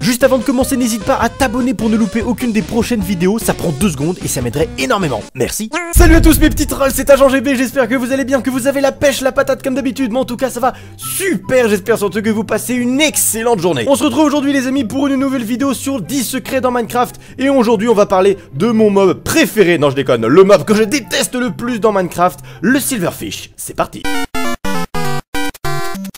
Juste avant de commencer, n'hésite pas à t'abonner pour ne louper aucune des prochaines vidéos, ça prend 2 secondes et ça m'aiderait énormément. Merci. Salut à tous mes petits trolls, c'est Agent GB, j'espère que vous allez bien, que vous avez la pêche, la patate comme d'habitude, mais en tout cas ça va super, j'espère surtout que vous passez une excellente journée. On se retrouve aujourd'hui les amis pour une nouvelle vidéo sur 10 secrets dans Minecraft, et aujourd'hui on va parler de mon mob préféré, non je déconne, le mob que je déteste le plus dans Minecraft, le Silverfish. C'est parti.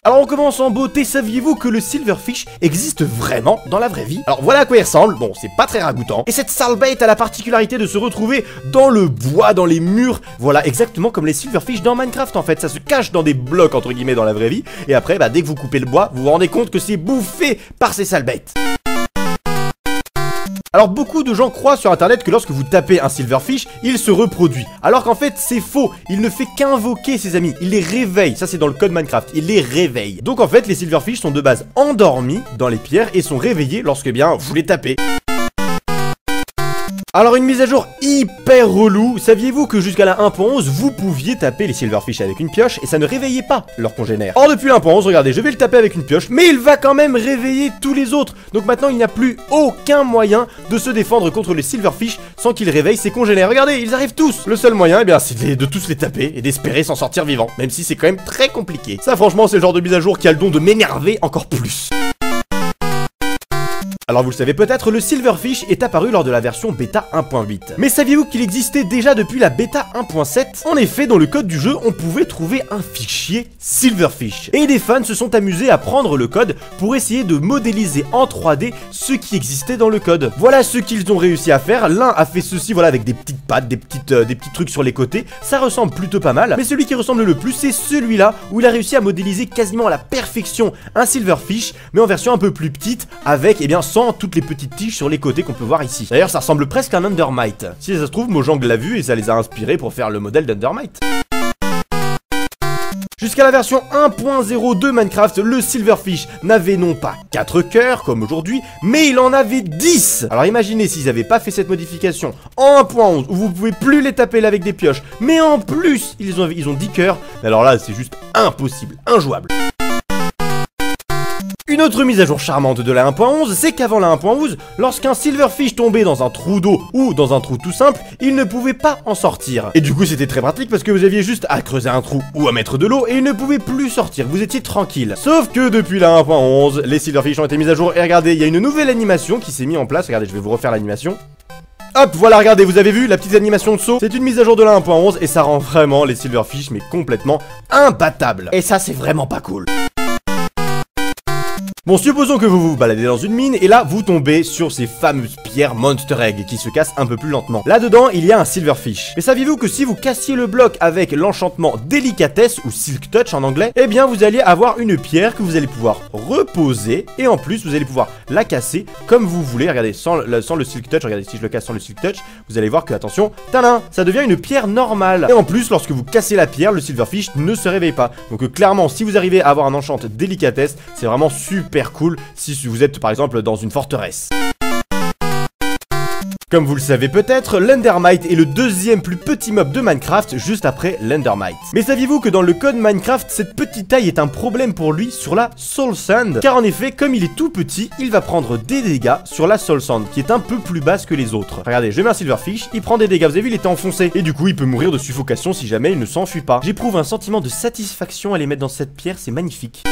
Alors on commence en beauté, saviez-vous que le Silverfish existe vraiment dans la vraie vie? Alors voilà à quoi il ressemble, bon c'est pas très ragoûtant. Et cette sale bête a la particularité de se retrouver dans le bois, dans les murs. Voilà exactement comme les Silverfish dans Minecraft en fait, ça se cache dans des blocs entre guillemets dans la vraie vie. Et après dès que vous coupez le bois, vous vous rendez compte que c'est bouffé par ces sales bêtes. Alors beaucoup de gens croient sur internet que lorsque vous tapez un Silverfish, il se reproduit. Alors qu'en fait c'est faux, il ne fait qu'invoquer ses amis, il les réveille, ça c'est dans le code Minecraft, il les réveille. Donc en fait les Silverfish sont de base endormis dans les pierres et sont réveillés lorsque vous les tapez. Alors une mise à jour hyper relou, saviez-vous que jusqu'à la 1.11 vous pouviez taper les Silverfish avec une pioche et ça ne réveillait pas leurs congénères. Or depuis la 1.11, regardez, je vais le taper avec une pioche, mais il va quand même réveiller tous les autres. Donc maintenant il n'y a plus aucun moyen de se défendre contre les Silverfish sans qu'ils réveillent ses congénères. Regardez, ils arrivent tous. Le seul moyen, c'est de tous les taper et d'espérer s'en sortir vivant, même si c'est quand même très compliqué. Ça franchement c'est le genre de mise à jour qui a le don de m'énerver encore plus. Alors vous le savez peut-être, le Silverfish est apparu lors de la version bêta 1.8. Mais saviez-vous qu'il existait déjà depuis la bêta 1.7? En effet, dans le code du jeu, on pouvait trouver un fichier Silverfish. Et des fans se sont amusés à prendre le code pour essayer de modéliser en 3D ce qui existait dans le code. Voilà ce qu'ils ont réussi à faire. L'un a fait ceci, voilà, avec des petites pattes, des petits trucs sur les côtés. Ça ressemble plutôt pas mal. Mais celui qui ressemble le plus, c'est celui-là, où il a réussi à modéliser quasiment à la perfection un Silverfish, mais en version un peu plus petite, avec, sans toutes les petites tiges sur les côtés qu'on peut voir ici. D'ailleurs ça ressemble presque à un Endermite. Si ça se trouve, Mojang l'a vu et ça les a inspirés pour faire le modèle d'Endermite. Jusqu'à la version 1.0 de Minecraft, le Silverfish n'avait non pas 4 cœurs comme aujourd'hui, mais il en avait 10. Alors imaginez s'ils n'avaient pas fait cette modification en 1.11 où vous pouvez plus les taper là avec des pioches, mais en plus ils ont 10 cœurs. Alors là c'est juste impossible, injouable. Une autre mise à jour charmante de la 1.11, c'est qu'avant la 1.11, lorsqu'un Silverfish tombait dans un trou d'eau ou dans un trou tout simple, il ne pouvait pas en sortir. Et du coup c'était très pratique parce que vous aviez juste à creuser un trou ou à mettre de l'eau et il ne pouvait plus sortir, vous étiez tranquille. Sauf que depuis la 1.11, les Silverfish ont été mis à jour et regardez, il y a une nouvelle animation qui s'est mise en place, regardez je vais vous refaire l'animation. Hop, voilà, regardez, vous avez vu la petite animation de saut? C'est une mise à jour de la 1.11 et ça rend vraiment les Silverfish mais complètement imbattables. Et ça c'est vraiment pas cool. Bon, supposons que vous vous baladez dans une mine et là vous tombez sur ces fameuses pierres Monster Egg qui se cassent un peu plus lentement. Là-dedans, il y a un Silverfish. Mais saviez-vous que si vous cassiez le bloc avec l'enchantement Délicatesse ou Silk Touch en anglais, eh bien vous alliez avoir une pierre que vous allez pouvoir reposer et en plus vous allez pouvoir la casser comme vous voulez. Regardez, sans le Silk Touch, regardez si je le casse sans le Silk Touch, vous allez voir que, attention, tadam, ça devient une pierre normale. Et en plus, lorsque vous cassez la pierre, le Silverfish ne se réveille pas. Donc clairement, si vous arrivez à avoir un enchant Délicatesse, c'est vraiment super cool si vous êtes par exemple dans une forteresse. Comme vous le savez peut-être, l'Endermite est le deuxième plus petit mob de Minecraft juste après l'Endermite. Mais saviez-vous que dans le code Minecraft, cette petite taille est un problème pour lui sur la Soul Sand? Car en effet, comme il est tout petit, il va prendre des dégâts sur la Soul Sand qui est un peu plus basse que les autres. Regardez, je mets un Silverfish, il prend des dégâts, vous avez vu, il était enfoncé. Et du coup, il peut mourir de suffocation si jamais il ne s'enfuit pas. J'éprouve un sentiment de satisfaction à les mettre dans cette pierre, c'est magnifique.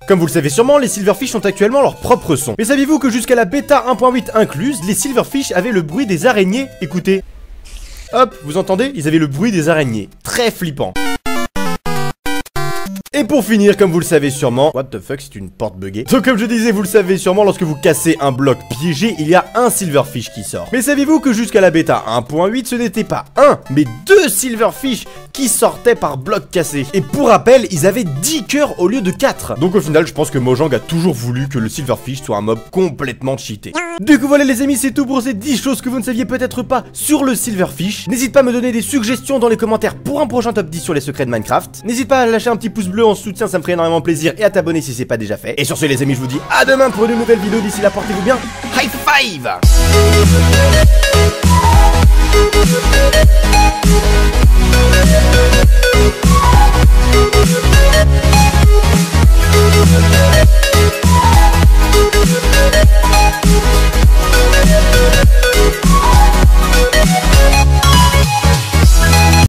Comme vous le savez sûrement, les Silverfish ont actuellement leur propre son. Mais saviez-vous que jusqu'à la bêta 1.8 incluse, les Silverfish avaient le bruit des araignées? Écoutez. Hop, vous entendez? Ils avaient le bruit des araignées. Très flippant. Et pour finir, comme vous le savez sûrement, what the fuck, c'est une porte buggée. Donc comme je disais, vous le savez sûrement, lorsque vous cassez un bloc piégé, il y a un Silverfish qui sort. Mais saviez-vous que jusqu'à la bêta 1.8, ce n'était pas un, mais 2 Silverfish qui sortaient par bloc cassé. Et pour rappel, ils avaient 10 cœurs au lieu de 4. Donc au final, je pense que Mojang a toujours voulu que le Silverfish soit un mob complètement cheaté. Du coup voilà les amis, c'est tout pour ces 10 choses que vous ne saviez peut-être pas sur le Silverfish. N'hésite pas à me donner des suggestions dans les commentaires pour un prochain top 10 sur les secrets de Minecraft. N'hésite pas à lâcher un petit pouce bleu en soutien, ça me ferait énormément plaisir, et à t'abonner si c'est pas déjà fait. Et sur ce les amis, je vous dis à demain pour une nouvelle vidéo. D'ici là, portez-vous bien. High five.